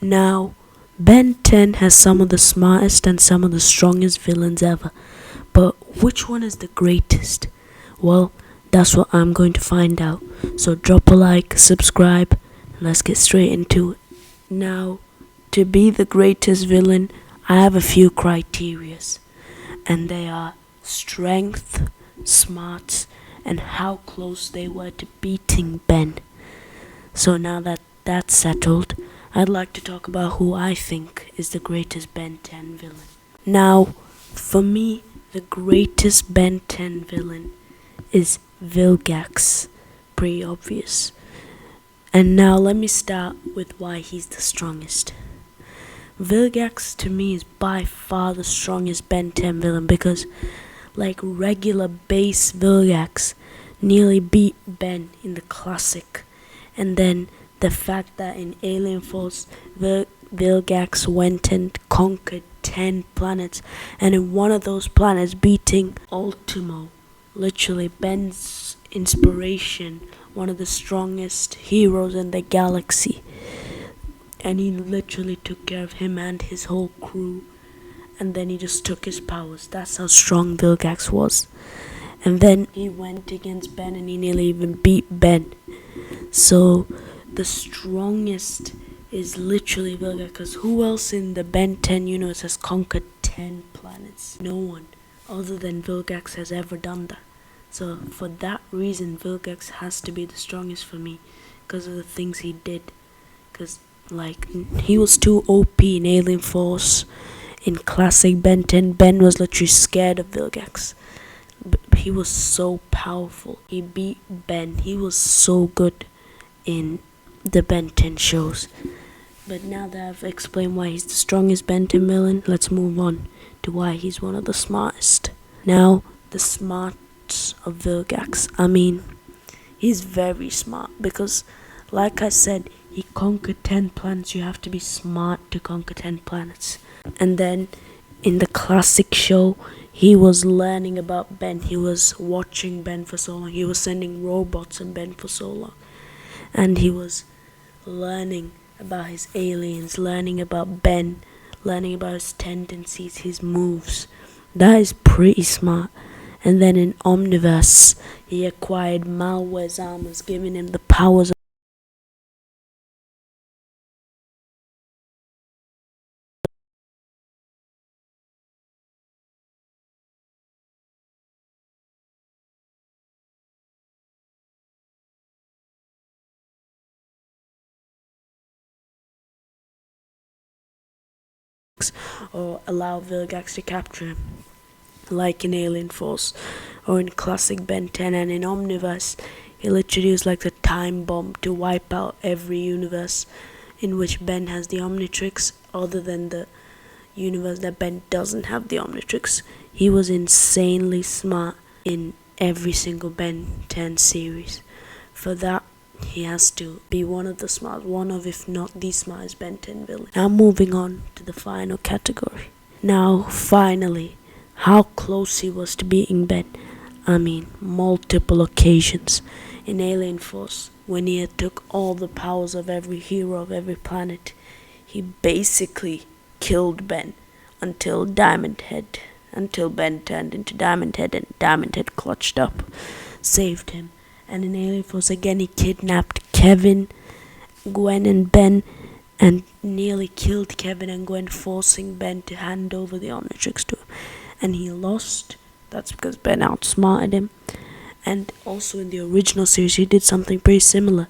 Now, Ben 10 has some of the smartest and some of the strongest villains ever. But which one is the greatest? Well, that's what I'm going to find out. So drop a like, subscribe, and let's get straight into it. Now, to be the greatest villain, I have a few criterias. And they are strength, smarts, and how close they were to beating Ben. So now that that's settled, I'd like to talk about who I think is the greatest Ben 10 villain. Now, for me, the greatest Ben 10 villain is Vilgax. Pretty obvious. And now let me start with why he's the strongest. Vilgax to me is by far the strongest Ben 10 villain because, like regular base Vilgax, nearly beat Ben in the classic. And then the fact that in Alien Force, Vilgax went and conquered 10 planets, and in one of those planets beating Ultimo, literally Ben's inspiration, one of the strongest heroes in the galaxy. And he literally took care of him and his whole crew. And then he just took his powers. That's how strong Vilgax was. And then he went against Ben and he nearly even beat Ben. So the strongest is literally Vilgax. Because who else in the Ben 10 universe has conquered 10 planets? No one other than Vilgax has ever done that. So for that reason, Vilgax has to be the strongest for me. Because of the things he did. Because he was too OP in Alien Force. In classic Ben 10, Ben was literally scared of Vilgax. He was so powerful. He beat Ben. He was so good in the Ben 10 shows. But now that I've explained why he's the strongest Ben 10 villain, let's move on to why he's one of the smartest. Now, the smarts of Vilgax. He's very smart because, like I said, he conquered 10 planets. You have to be smart to conquer 10 planets. And then in the classic show, he was learning about Ben. He was watching Ben for so long. He was sending robots on Ben for so long. And he was learning about his aliens, learning about Ben, learning about his tendencies, his moves. That is pretty smart. And then in Omniverse, he acquired Malware's armors, giving him the powers or allow Vilgax to capture him, like in Alien Force or in classic Ben 10. And in Omniverse, he literally used like the time bomb to wipe out every universe in which Ben has the Omnitrix, other than the universe that Ben doesn't have the Omnitrix. He was insanely smart in every single Ben 10 series. For that, he has to be one of the smart, one of, if not the smartest Ben 10 villain. Now moving on to the final category. Now, finally, how close he was to beating Ben. Multiple occasions. In Alien Force, when he had took all the powers of every hero of every planet, he basically killed Ben until Ben turned into Diamond Head and Diamond Head clutched up, saved him. And in Alien Force again, he kidnapped Kevin, Gwen, and Ben, and nearly killed Kevin and Gwen, forcing Ben to hand over the Omnitrix to him. And he lost. That's because Ben outsmarted him. And also in the original series, he did something pretty similar.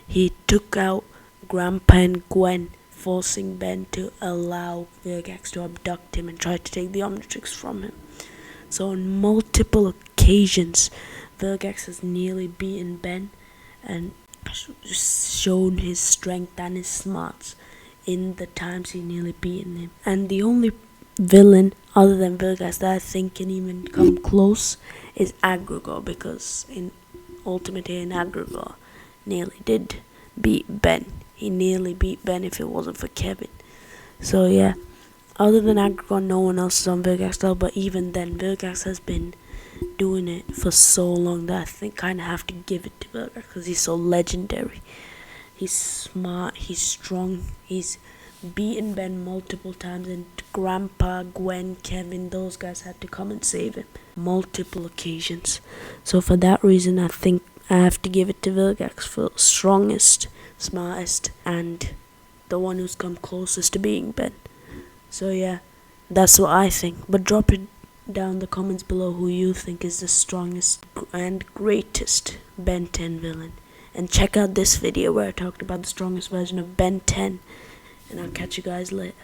He took out Grandpa and Gwen, forcing Ben to allow Vilgax to abduct him and try to take the Omnitrix from him. So on multiple occasions, Vilgax has nearly beaten Ben and shown his strength and his smarts in the times he nearly beaten him. And the only villain other than Vilgax that I think can even come close is Aggregor, because in Ultimate in Aggregor nearly did beat Ben. He nearly beat Ben if it wasn't for Kevin. So yeah, other than Aggregor, no one else is on Vilgax level, but even then, Vilgax has been doing it for so long that I think kind of have to give it to Vilgax because he's so legendary. He's smart, he's strong, he's beaten Ben multiple times, and Grandpa, Gwen, Kevin, those guys had to come and save him multiple occasions. So for that reason, I think I have to give it to Vilgax for strongest, smartest, and the one who's come closest to being Ben. So yeah, that's what I think. But drop it down the comments below who you think is the strongest and greatest Ben 10 villain. And check out this video where I talked about the strongest version of Ben 10. And I'll catch you guys later.